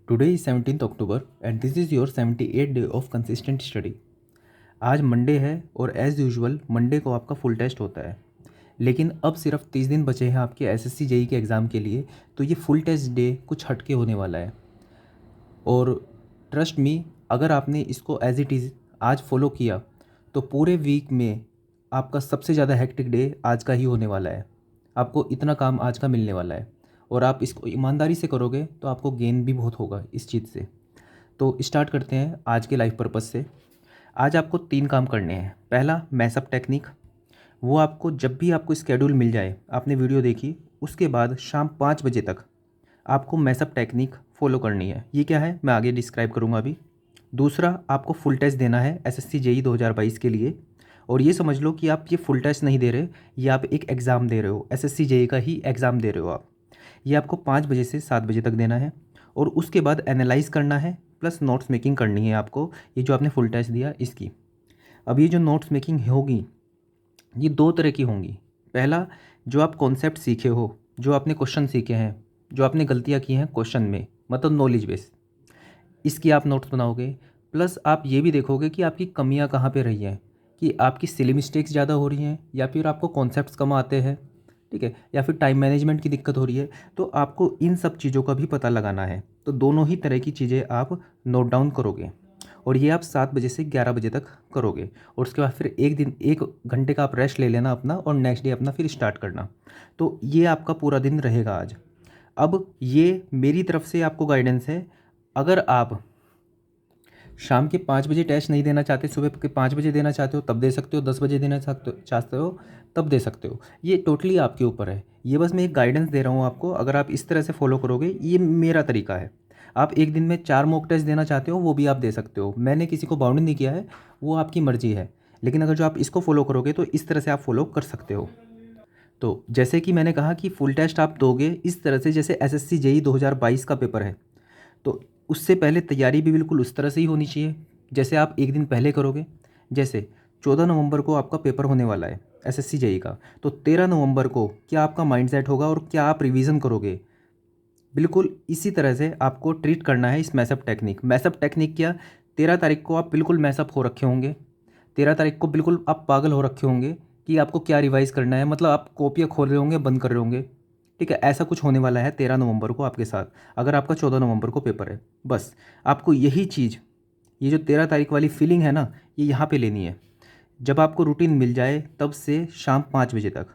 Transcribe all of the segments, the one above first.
Today is 17th October and this is your 78 day of consistent study. आज Monday है और as usual Monday को आपका full test होता है। लेकिन अब सिर्फ 30 दिन बचे हैं आपके एसएससी जेई के एग्ज़ाम के लिए, तो ये फुल टेस्ट डे कुछ हटके होने वाला है। और ट्रस्ट मी, अगर आपने इसको एज इट इज़ आज फॉलो किया तो पूरे वीक में आपका सबसे ज़्यादा हेक्टिक डे आज का ही होने वाला है। आपको इतना काम आज का मिलने वाला है और आप इसको ईमानदारी से करोगे तो आपको गेन भी बहुत होगा इस चीज़ से। तो स्टार्ट करते हैं आज के लाइफ पर्पस से। आज आपको 3 काम करने हैं। पहला, मैसअप टेक्निक। वो आपको जब भी आपको स्केड्यूल मिल जाए, आपने वीडियो देखी, उसके बाद शाम 5 बजे तक आपको मैसअप टेक्निक फॉलो करनी है। ये क्या है मैं आगे डिस्क्राइब करूँगा अभी। दूसरा, आपको फुल टेस्ट देना है एसएससी जेई 2022 के लिए। और ये समझ लो कि आप ये फुल टेस्ट नहीं दे रहे, ये आप एक एग्ज़ाम दे रहे हो, एसएससी जेई का ही एग्ज़ाम दे रहे हो आप। ये आपको 5 बजे से 7 बजे तक देना है और उसके बाद एनालाइज करना है, प्लस नोट्स मेकिंग करनी है आपको, ये जो आपने फुल टेस्ट दिया इसकी। अब ये जो नोट्स मेकिंग होगी ये 2 तरह की होंगी। पहला, जो आप कॉन्सेप्ट सीखे हो, जो आपने क्वेश्चन सीखे हैं, जो आपने गलतियाँ की हैं क्वेश्चन में, मतलब नॉलेज बेस, इसकी आप नोट्स बनाओगे। प्लस आप ये भी देखोगे कि आपकी कमियां कहाँ पे रही हैं, कि आपकी सिली मिस्टेक्स ज़्यादा हो रही हैं या फिर आपको कॉन्सेप्ट्स कम आते हैं, ठीक है, या फिर टाइम मैनेजमेंट की दिक्कत हो रही है। तो आपको इन सब चीज़ों का भी पता लगाना है। तो दोनों ही तरह की चीज़ें आप नोट डाउन करोगे और ये आप 7 बजे से 11 बजे तक करोगे। और उसके बाद फिर एक दिन 1 घंटे का आप रेस्ट ले लेना अपना और नेक्स्ट डे अपना फिर स्टार्ट करना। तो ये आपका पूरा दिन रहेगा आज। अब ये मेरी तरफ से आपको गाइडेंस है। अगर आप शाम के 5 बजे टेस्ट नहीं देना चाहते, सुबह के 5 बजे देना चाहते हो तब दे सकते हो, 10 बजे देना चाहते हो तब दे सकते हो। ये टोटली आपके ऊपर है। ये बस मैं एक गाइडेंस दे रहा हूँ आपको। अगर आप इस तरह से फॉलो करोगे, ये मेरा तरीका है। आप एक दिन में 4 मॉक टेस्ट देना चाहते हो वो भी आप दे सकते हो, मैंने किसी को बाउंड नहीं किया है, वो आपकी मर्ज़ी है। लेकिन अगर जो आप इसको फॉलो करोगे तो इस तरह से आप फॉलो कर सकते हो। तो जैसे कि मैंने कहा कि फुल टेस्ट आप दोगे इस तरह से जैसे एसएससी जेई 2022 का पेपर है, तो उससे पहले तैयारी भी बिल्कुल उस तरह से ही होनी चाहिए जैसे आप एक दिन पहले करोगे। जैसे 14 नवंबर को आपका पेपर होने वाला है एसएससी जेई का, तो 13 नवंबर को क्या आपका माइंड सेट होगा और क्या आप रिवीजन करोगे, बिल्कुल इसी तरह से आपको ट्रीट करना है इस मैसअप टेक्निक। मैसअप टेक्निक क्या, 13 तारीख को आप बिल्कुल मैसअप हो रखे होंगे, 13 तारीख को बिल्कुल आप पागल हो रखे होंगे कि आपको क्या रिवाइज करना है, मतलब आप कॉपियाँ खोल रहे होंगे, बंद कर रहे होंगे, ठीक है। ऐसा कुछ होने वाला है 13 नवंबर को आपके साथ, अगर आपका 14 नवंबर को पेपर है। बस आपको यही चीज़, ये जो 13 तारीख वाली फीलिंग है ना, ये यहाँ पे लेनी है। जब आपको रूटीन मिल जाए तब से शाम 5 बजे तक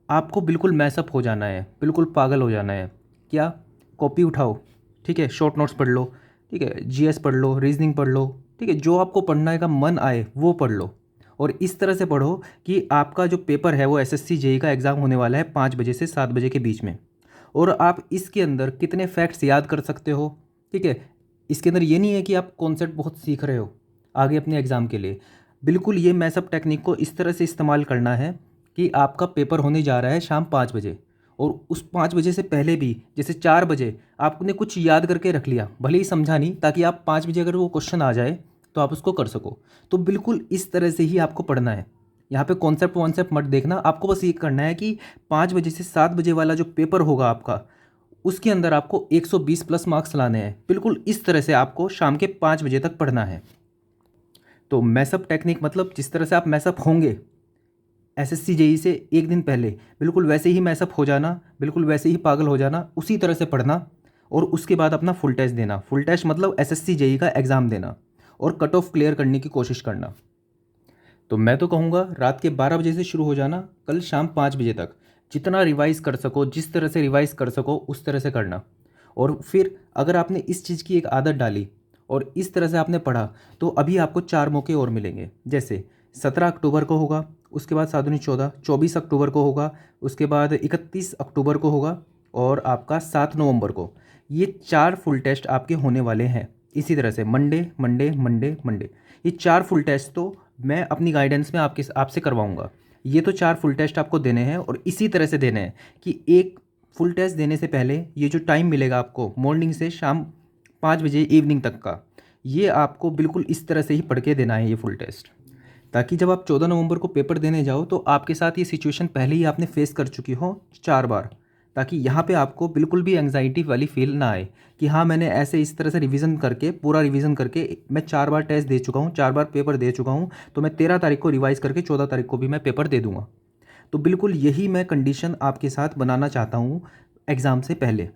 आपको बिल्कुल मैसअप हो जाना है, बिल्कुल पागल हो जाना है। क्या, कॉपी उठाओ, ठीक है, शॉर्ट नोट्स पढ़ लो, ठीक है, जीएस पढ़ लो, रीजनिंग पढ़ लो, ठीक है, जो आपको पढ़ने का मन आए वो पढ़ लो। और इस तरह से पढ़ो कि आपका जो पेपर है वो एसएससी जेई का एग्ज़ाम होने वाला है 5 बजे से 7 बजे के बीच में। और आप इसके अंदर कितने फैक्ट्स याद कर सकते हो, ठीक है। इसके अंदर ये नहीं है कि आप कॉन्सेप्ट बहुत सीख रहे हो आगे अपने एग्ज़ाम के लिए। बिल्कुल ये मैसअप टेक्निक को इस तरह से इस्तेमाल करना है कि आपका पेपर होने जा रहा है शाम 5 बजे, और उस 5 बजे से पहले भी जैसे 4 बजे आपने कुछ याद करके रख लिया, भले ही समझा नहीं, ताकि आप 5 बजे अगर वो क्वेश्चन आ जाए तो आप उसको कर सको। तो बिल्कुल इस तरह से ही आपको पढ़ना है। यहाँ पे कॉन्सेप्ट वॉन्सेप्ट मत देखना, आपको बस ये करना है कि 5 बजे से 7 बजे वाला जो पेपर होगा आपका, उसके अंदर आपको 120 प्लस मार्क्स लाने हैं। बिल्कुल इस तरह से आपको शाम के 5 बजे तक पढ़ना है। तो मैसअप टेक्निक मतलब जिस तरह से आप मैसअप होंगे एसएससी जेई से एक दिन पहले, बिल्कुल वैसे ही मैसअप हो जाना, बिल्कुल वैसे ही पागल हो जाना, उसी तरह से पढ़ना। और उसके बाद अपना फुल टेस्ट देना। फुल टेस्ट मतलब एसएससी जेई का एग्ज़ाम देना और कट ऑफ क्लियर करने की कोशिश करना। तो मैं तो कहूँगा रात के 12 बजे से शुरू हो जाना, कल शाम 5 बजे तक जितना रिवाइज कर सको, जिस तरह से रिवाइज कर सको उस तरह से करना। और फिर अगर आपने इस चीज़ की एक आदत डाली और इस तरह से आपने पढ़ा, तो अभी आपको 4 मौके और मिलेंगे। जैसे 17 अक्टूबर को होगा, उसके बाद 7 दूनी 14, 24 अक्टूबर को होगा, उसके बाद 31 अक्टूबर को होगा और आपका 7 नवंबर को। ये 4 फुल टेस्ट आपके होने वाले हैं। इसी तरह से मंडे मंडे मंडे मंडे, ये 4 फुल टेस्ट तो मैं अपनी गाइडेंस में आपसे करवाऊंगा। ये तो 4 फुल टेस्ट आपको देने हैं और इसी तरह से देने हैं कि एक फुल टेस्ट देने से पहले ये जो टाइम मिलेगा आपको मॉर्निंग से शाम 5 बजे इवनिंग तक का, ये आपको बिल्कुल इस तरह से ही पढ़ के देना है ये फुल टेस्ट, ताकि जब आप 14 नवंबर को पेपर देने जाओ तो आपके साथ ये सिचुएशन पहले ही आपने फेस कर चुकी हो 4 बार, ताकि यहाँ पे आपको बिल्कुल भी एंग्जाइटी वाली फील ना आए कि हाँ मैंने ऐसे इस तरह से रिवीजन करके पूरा रिवीजन करके मैं 4 बार टेस्ट दे चुका हूँ, 4 बार पेपर दे चुका हूँ, तो मैं 13 तारीख को रिवाइज़ करके 14 तारीख को भी मैं पेपर दे दूँगा। तो बिल्कुल यही मैं कंडीशन आपके साथ बनाना चाहता हूँ एग्ज़ाम से पहले।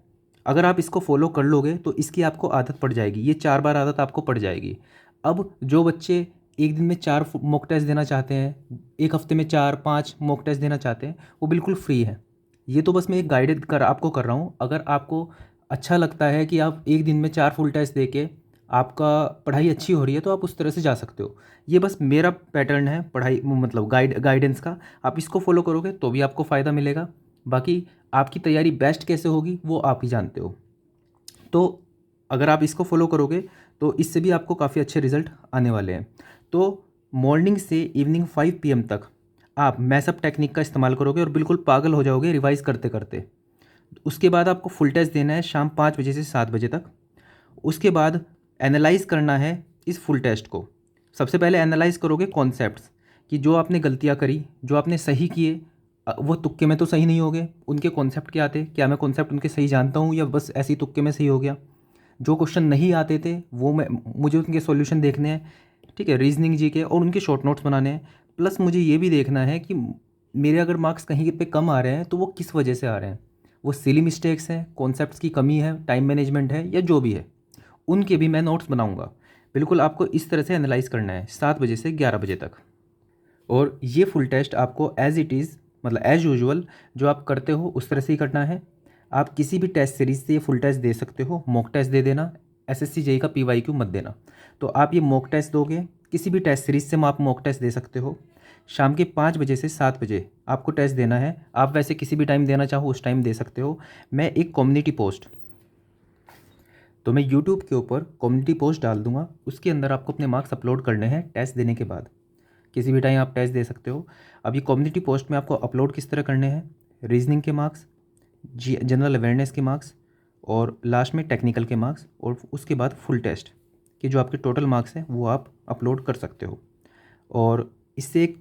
अगर आप इसको फॉलो कर लोगे तो इसकी आपको आदत पड़ जाएगी, ये 4 बार आदत आपको पड़ जाएगी। अब जो बच्चे एक दिन में 4 मॉक टेस्ट देना चाहते हैं, एक हफ्ते में 4-5 मॉक टेस्ट देना चाहते हैं, वो बिल्कुल फ्री है। ये तो बस मैं एक गाइडेड कर आपको कर रहा हूँ। अगर आपको अच्छा लगता है कि आप एक दिन में 4 फुल टेस्ट दे के आपका पढ़ाई अच्छी हो रही है, तो आप उस तरह से जा सकते हो। ये बस मेरा पैटर्न है पढ़ाई मतलब गाइडेंस का। आप इसको फॉलो करोगे तो भी आपको फ़ायदा मिलेगा। बाकी आपकी तैयारी बेस्ट कैसे होगी वो आप ही जानते हो। तो अगर आप इसको फॉलो करोगे तो इससे भी आपको काफ़ी अच्छे रिजल्ट आने वाले हैं। तो मॉर्निंग से इवनिंग 5 PM तक आप मैसअप टेक्निक का इस्तेमाल करोगे और बिल्कुल पागल हो जाओगे रिवाइज़ करते करते। उसके बाद आपको फुल टेस्ट देना है शाम 5 बजे से 7 बजे तक। उसके बाद एनालाइज़ करना है इस फुल टेस्ट को। सबसे पहले एनालाइज़ करोगे कॉन्सेप्ट्स कि जो आपने गलतियाँ करी, जो आपने सही किए, वो तुक्के में तो सही नहीं हो गए। उनके कॉन्सेप्ट क्या थे, क्या मैं कॉन्सेप्ट उनके सही जानता हूँ या बस ऐसे ही तुक्के में सही हो गया। जो क्वेश्चन नहीं आते थे वो मुझे उनके सॉल्यूशन देखने हैं, ठीक है, रीजनिंग जी के, और उनके शॉर्ट नोट्स बनाने हैं। प्लस मुझे ये भी देखना है कि मेरे अगर मार्क्स कहीं पे कम आ रहे हैं तो वो किस वजह से आ रहे हैं। वो सिली मिस्टेक्स हैं, कॉन्सेप्ट्स की कमी है, टाइम मैनेजमेंट है, या जो भी है, उनके भी मैं नोट्स बनाऊंगा। बिल्कुल आपको इस तरह से एनालाइज करना है 7 बजे से 11 बजे तक। और ये फुल टेस्ट आपको एज़ इट इज़ मतलब एज़ यूजुअल जो आप करते हो उस तरह से ही करना है। आप किसी भी टेस्ट सीरीज़ से ये फुल टेस्ट दे सकते हो। मॉक टेस्ट दे देना, एसएससी जेईई का पीवाईक्यू मत देना। तो आप ये मॉक टेस्ट दोगे, किसी भी टेस्ट सीरीज़ से आप मॉक टेस्ट दे सकते हो। शाम के 5 बजे से 7 बजे आपको टेस्ट देना है। आप वैसे किसी भी टाइम देना चाहो उस टाइम दे सकते हो। मैं एक कम्युनिटी पोस्ट, तो मैं यूट्यूब के ऊपर कम्युनिटी पोस्ट डाल दूंगा, उसके अंदर आपको अपने मार्क्स अपलोड करने हैं टेस्ट देने के बाद। किसी भी टाइम आप टेस्ट दे सकते हो। अब ये कम्युनिटी पोस्ट में आपको अपलोड किस तरह करने हैं, रीजनिंग के मार्क्स, जनरल अवेयरनेस के मार्क्स, और लास्ट में टेक्निकल के मार्क्स, और उसके बाद फुल टेस्ट के जो आपके टोटल मार्क्स हैं वो आप अपलोड कर सकते हो। और इससे एक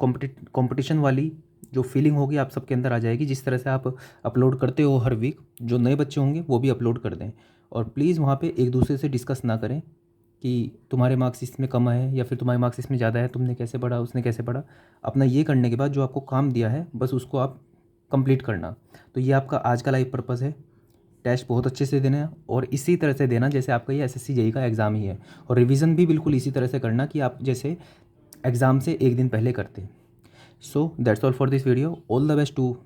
कंपटीशन वाली जो फीलिंग होगी आप सबके अंदर आ जाएगी। जिस तरह से आप अपलोड करते हो हर वीक, जो नए बच्चे होंगे वो भी अपलोड कर दें। और प्लीज़ वहाँ पे एक दूसरे से डिस्कस ना करें कि तुम्हारे मार्क्स इसमें कम आए या फिर तुम्हारे मार्क्स इसमें ज़्यादा है, तुमने कैसे पढ़ा, उसने कैसे पढ़ा। अपना ये करने के बाद जो आपको काम दिया है बस उसको आप कंप्लीट करना। तो ये आपका आज का लाइव पर्पज़ है। टेस्ट बहुत अच्छे से देना और इसी तरह से देना जैसे आपका ये एसएससी जेईई का एग्ज़ाम ही है। और रिवीजन भी बिल्कुल इसी तरह से करना कि आप जैसे एग्ज़ाम से एक दिन पहले करते हैं। So that's all for this video. All the best to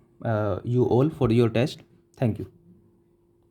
you all for your test. Thank you.